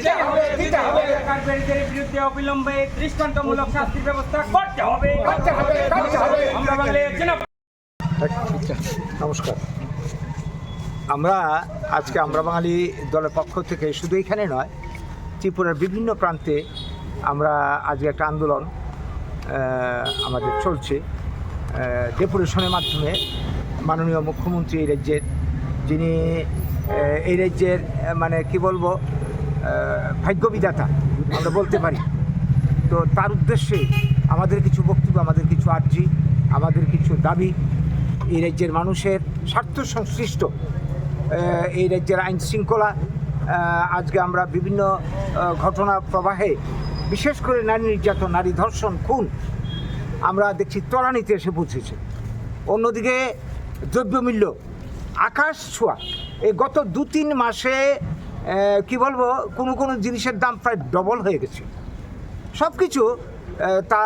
সরকারবিরোধীদের বিরুদ্ধে অবিলম্বে দৃষ্টান্তমূলক শাস্তির ব্যবস্থা করতে হবে। আমরা বাংলায় নমস্কার। আমরা আজকে আমরা বাঙালি দলের পক্ষ থেকে শুধু এখানে নয়, ত্রিপুরার বিভিন্ন প্রান্তে আমরা আজকে একটা আন্দোলন আমাদের চলছে। ডেপুটেশনের মাধ্যমে মাননীয় মুখ্যমন্ত্রী এই রাজ্যের, যিনি এই রাজ্যের মানে কি বলবো ভাগ্যবিধাতা আমরা বলতে পারি, তো তার উদ্দেশ্যে আমাদের কিছু বক্তব্য, আমাদের কিছু আর্জি, আমাদের কিছু দাবি এই রাজ্যের মানুষের স্বার্থ সংশ্লিষ্ট এই রাজ্যের আইন শৃঙ্খলা। আজকে আমরা বিভিন্ন ঘটনা প্রবাহে, বিশেষ করে নারী নির্যাতন, নারী ধর্ষণ, খুন আমরা দেখছি তলানিতে এসে পৌঁছেছে। অন্যদিকে দ্রব্যমূল্য আকাশ ছোঁয়া। এই গত 2-3 মাসে কি বলবো, কোনো জিনিসের দাম প্রায় ডবল হয়ে গেছে। সব কিছু তা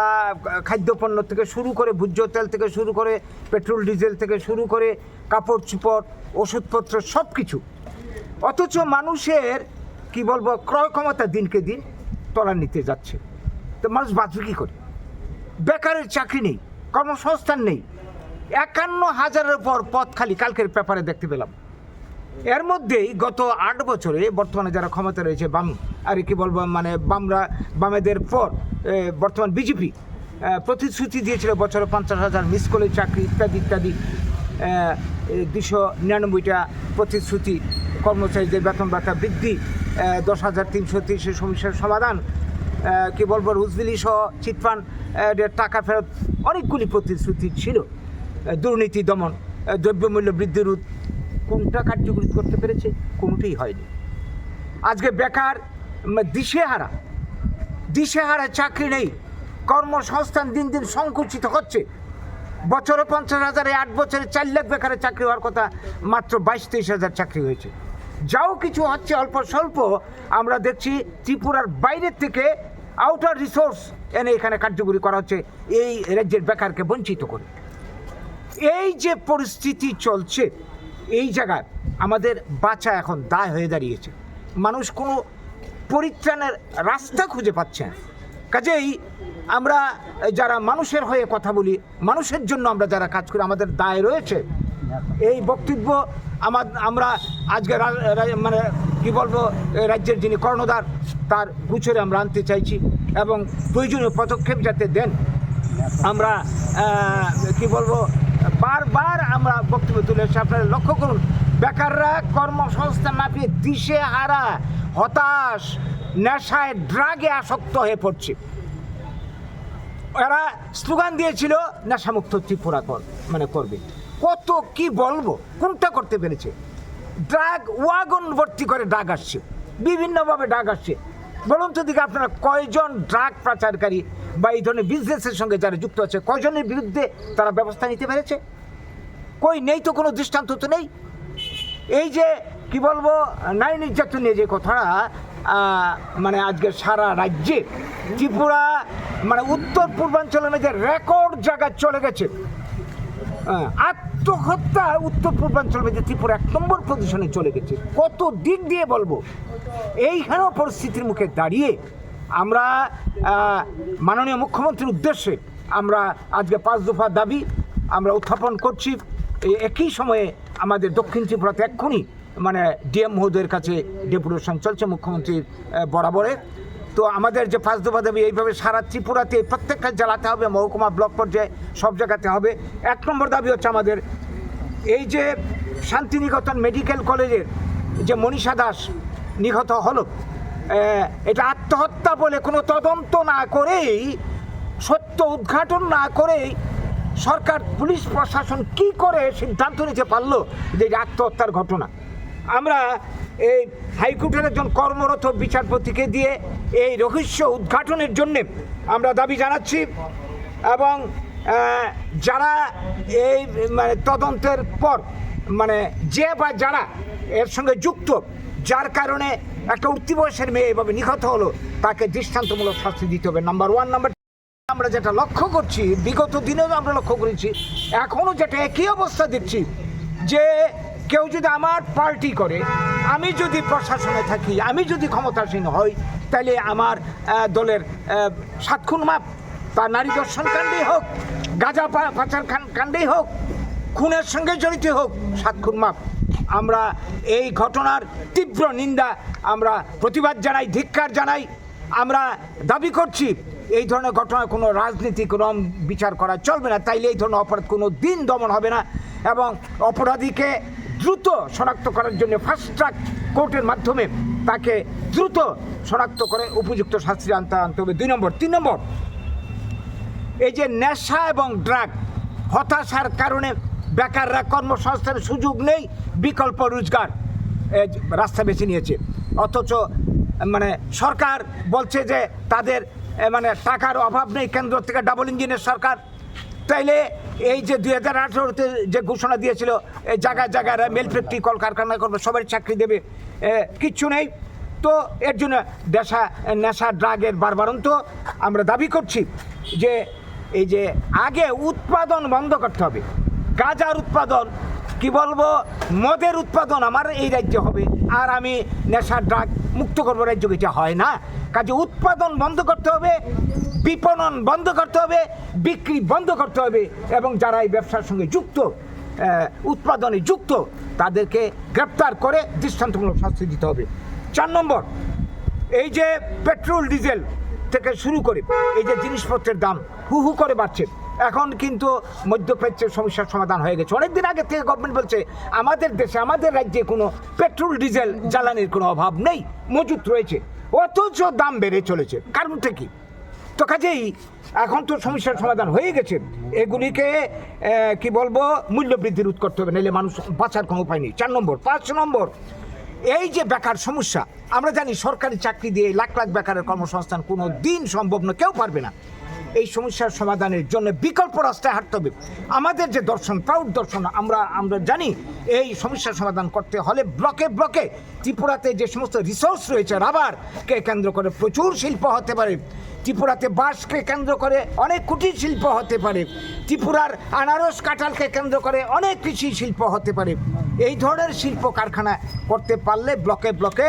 খাদ্যপণ্য থেকে শুরু করে, ভোজ্য তেল থেকে শুরু করে, পেট্রোল ডিজেল থেকে শুরু করে, কাপড় চোপড়, ওষুধপত্র সব কিছু। অথচ মানুষের কি বলবো ক্রয় ক্ষমতা দিনকে দিন তলানিতে যাচ্ছে। তো মানুষ বাঁচবে কী করে? বেকারের চাকরি নেই, কর্মসংস্থান নেই। 51,000-এর পর পদ খালি, কালকের পেপারে দেখতে পেলাম। এর মধ্যেই গত 8 বছরে বর্তমানে যারা ক্ষমতা রয়েছে, বাম আর কি বলবো মানে বামেদের পর বর্তমান বিজেপি প্রতিশ্রুতি দিয়েছিল বছরে 50,000 মিস কলেজ চাকরি ইত্যাদি ইত্যাদি, 299টা প্রতিশ্রুতি, কর্মচারীদের বেতন ভাতা বৃদ্ধি, 10,330 সমস্যার সমাধান, কি বলবো রুজবিলি সহ চিটফান্ড টাকা ফেরত, অনেকগুলি প্রতিশ্রুতি ছিল। দুর্নীতি দমন, দ্রব্যমূল্য বৃদ্ধি রোধ, কোনটা কার্যকরী করতে পেরেছে? কোনোটাই হয়নি। আজকে বেকার, দিশেহারা, চাকরি নেই, কর্মসংস্থান দিন দিন সংকুচিত হচ্ছে। বছরে 50,000, 8 বছরে 4 লাখ বেকারের চাকরি হওয়ার কথা, মাত্র 22-23 হাজার চাকরি হয়েছে। যাও কিছু হচ্ছে অল্প স্বল্প, আমরা দেখছি ত্রিপুরার বাইরের থেকে আউটার রিসোর্স এনে এখানে কার্যকরী করা হচ্ছে এই রাজ্যের বেকারকে বঞ্চিত করে। এই যে পরিস্থিতি চলছে, এই জায়গায় আমাদের বাঁচা এখন দায় হয়ে দাঁড়িয়েছে। মানুষ কোনো পরিত্রাণের রাস্তা খুঁজে পাচ্ছে না। কাজেই আমরা যারা মানুষের হয়ে কথা বলি, মানুষের জন্য আমরা যারা কাজ করি, আমাদের দায় রয়েছে। এই বক্তব্য আমরা আজকে মানে কি বলবো রাজ্যের যিনি কর্ণধার, তার গুছরে আমরা আনতে চাইছি এবং প্রয়োজনীয় পদক্ষেপ যাতে দেন। আমরা কি বলবো বারবার আমরা বক্তব্য তুলে এসে আপনারা লক্ষ্য করুন, বেকাররা কর্মসংস্থান না পেয়ে দিশেহারা, হতাশ, নেশায়, ড্রাগে আসক্ত হয়ে পড়ছে। এরা স্লোগান দিয়েছিল নেশামুক্ত ত্রিপুরা করবে। কত কি বলবো, কোনটা করতে পেরেছে? ড্রাগ ওয়াগন ভর্তি করে ড্রাগ আসছে, বিভিন্নভাবে ড্রাগ আসছে। বলুন তো দিকে আপনারা কয়জন ড্রাগ পাচারকারী বা এই ধরনের বিজনেসের সঙ্গে যারা যুক্ত আছে, কয়জনের বিরুদ্ধে তারা ব্যবস্থা নিতে পেরেছে? কই নেই তো, কোনো দৃষ্টান্ত তো নেই। এই যে কি বলবো নারী নির্যাতন নিয়ে যে কথাটা মানে আজকে সারা রাজ্যে, ত্রিপুরা মানে উত্তর পূর্বাঞ্চলের মধ্যে রেকর্ড জায়গায় চলে গেছে। আত্মহত্যা উত্তর পূর্বাঞ্চলের মধ্যে ত্রিপুরা 1 নম্বর পজিশনে চলে গেছে। কত দিক দিয়ে বলবো। এইখানেও পরিস্থিতির মুখে দাঁড়িয়ে আমরা মাননীয় মুখ্যমন্ত্রীর উদ্দেশ্যে আমরা আজকে 5 দফা দাবি আমরা উত্থাপন করছি। একই সময়ে আমাদের দক্ষিণ ত্রিপুরাতে এক্ষুনি মানে ডিএম মহোদয়ের কাছে ডেপুটেশন চলছে মুখ্যমন্ত্রীর বরাবরে। তো আমাদের যে 5 দফা দাবি, এইভাবে সারা ত্রিপুরাতে প্রত্যেকটা জেলাতে হবে, মহকুমা ব্লক পর্যায়ে সব জায়গাতে হবে। 1 নম্বর দাবি হচ্ছে আমাদের এই যে শান্তিনিকেতন মেডিকেল কলেজের যে মনীষা দাস নিহত হলো, এটা আত্মহত্যা বলে কোনো তদন্ত না করেই, সত্য উদ্ঘাটন না করেই সরকার, পুলিশ প্রশাসন কি করে সিদ্ধান্ত নিতে পারলো যে এটা আত্মহত্যার ঘটনা? আমরা এই হাইকোর্টের একজন কর্মরত বিচারপতিকে দিয়ে এই রহস্য উদ্ঘাটনের জন্যে আমরা দাবি জানাচ্ছি। এবং যারা এই মানে তদন্তের পর মানে যে বা যারা এর সঙ্গে যুক্ত, যার কারণে একটা উঠতি বয়সের মেয়ে এভাবে নিহত হলো, তাকে দৃষ্টান্তমূলক শাস্তি দিতে হবে। নাম্বার 1। নাম্বার আমরা যেটা লক্ষ্য করছি, বিগত দিনেও আমরা লক্ষ্য করেছি, এখনও যেটা একই অবস্থা দেখছি, যে কেউ যদি আমার পার্টি করে, আমি যদি প্রশাসনে থাকি, আমি যদি ক্ষমতাসীন হই, তাহলে আমার দলের 7 খুন মাপ, তা নারী দর্শন কাণ্ডেই হোক, গাঁজা পাচার কাণ্ডেই হোক, খুনের সঙ্গে জড়িত হোক, 7 খুন মাপ। আমরা এই ঘটনার তীব্র নিন্দা, আমরা প্রতিবাদ জানাই, ধিক্কার জানাই। আমরা দাবি করছি এই ধরনের ঘটনা কোনো রাজনীতি, কোনো বিচার করা চলবে না। তাইলে এই ধরনের অপরাধ কোনো দিন দমন হবে না এবং অপরাধীকে দ্রুত শনাক্ত করার জন্য ফাস্ট ট্র্যাক কোর্টের মাধ্যমে তাকে দ্রুত শনাক্ত করে উপযুক্ত শাস্তি আনতে হবে। 2 নম্বর। 3 নম্বর, এই যে নেশা এবং ড্রাগ, হতাশার কারণে বেকাররা কর্মসংস্থানের সুযোগ নেই, বিকল্প রোজগার রাস্তা বেছে নিয়েছে। অথচ মানে সরকার বলছে যে তাদের মানে টাকার অভাব নেই, কেন্দ্র থেকে ডাবল ইঞ্জিনের সরকার। তাইলে এই যে 2018-তে যে ঘোষণা দিয়েছিল এই জায়গায় জায়গায় মেল ফ্যাক্টরি, কলকারখানা করবে, সবাই চাকরি দেবে, কিচ্ছু নেই। তো এর জন্য নেশা ড্রাগের বারবারন্ত আমরা দাবি করছি যে এই যে আগে উৎপাদন বন্ধ করতে হবে। গাঁজার উৎপাদন, কি বলবো, মদের উৎপাদন আমার এই রাজ্যে হবে, আর আমি নেশা ড্রাগ মুক্ত করবো রাজ্যকে, এটা হয় না। কাজে উৎপাদন বন্ধ করতে হবে, বিপণন বন্ধ করতে হবে, বিক্রি বন্ধ করতে হবে এবং যারা এই ব্যবসার সঙ্গে যুক্ত, উৎপাদনে যুক্ত, তাদেরকে গ্রেপ্তার করে দৃষ্টান্তমূলক শাস্তি দিতে হবে। 4 নম্বর, এই যে পেট্রোল ডিজেল থেকে শুরু করে এই যে জিনিসপত্রের দাম হু হু করে বাড়ছে, এখন কিন্তু মধ্যপ্রাচ্যের সমস্যার সমাধান হয়ে গেছে। অনেকদিন আগে থেকে গভর্নমেন্ট বলছে আমাদের দেশে, আমাদের রাজ্যে কোনো পেট্রোল ডিজেল জ্বালানির কোনো অভাব নেই, মজুত রয়েছে, অথচ দাম বেড়ে চলেছে। কারণটা কি? তো কাজেই এখন তো সমস্যার সমাধান হয়ে গেছে, এগুলিকে কি বলবো, মূল্য বৃদ্ধি রোধ করতে হবে, নাহলে মানুষ বাঁচার কোনো উপায় নেই। 4 নম্বর। 5 নম্বর, এই যে বেকার সমস্যা, আমরা জানি সরকারি চাকরি দিয়ে লাখ লাখ বেকারের কর্মসংস্থান কোনো দিন সম্ভব না, কেউ পারবে না। এই সমস্যার সমাধানের জন্য বিকল্প রাস্তায় হাঁটতে হবে। আমাদের যে দর্শন, প্রাউড দর্শন, আমরা জানি এই সমস্যার সমাধান করতে হলে ব্লকে ব্লকে, ত্রিপুরাতে যে সমস্ত রিসোর্স রয়েছে, রাবারকে কেন্দ্র করে প্রচুর শিল্প হতে পারে, ত্রিপুরাতে বাঁশকে কেন্দ্র করে অনেক কুটির শিল্প হতে পারে, ত্রিপুরার আনারস কাঁঠালকে কেন্দ্র করে অনেক কৃষি শিল্প হতে পারে। এই ধরনের শিল্প কারখানা করতে পারলে ব্লকে ব্লকে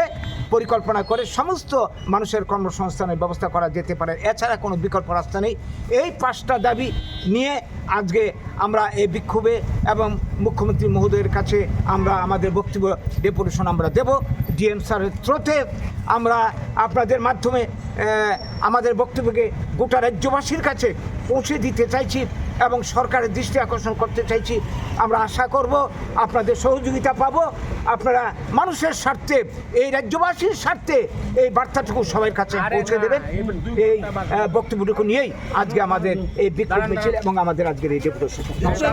পরিকল্পনা করে সমস্ত মানুষের কর্মসংস্থানের ব্যবস্থা করা যেতে পারে। এছাড়া কোনো বিকল্প রাস্তা নেই। এই 5টা দাবি নিয়ে আজকে আমরা এই বিক্ষোভে এবং মুখ্যমন্ত্রী মহোদয়ের কাছে আমরা আমাদের বক্তব্য ডেপুটেশন আমরা দেব। ডিএম স্যারের থ্রুতে আমরা আপনাদের মাধ্যমে আমাদের বক্তব্যকে গোটা রাজ্যবাসীর কাছে পৌঁছে দিতে চাইছি এবং সরকারের দৃষ্টি আকর্ষণ করতে চাইছি। আমরা আশা করব আপনাদের সহযোগিতা পাব, আপনারা মানুষের স্বার্থে, এই রাজ্যবাসীর স্বার্থে এই বার্তাটুকু সবার কাছে পৌঁছে দেবেন। এই বক্তব্যটুকু নিয়েই আজকে আমাদের এই বিক্ষোভ মিছিল এবং আমাদের আজকের এই ডেপুটেশন।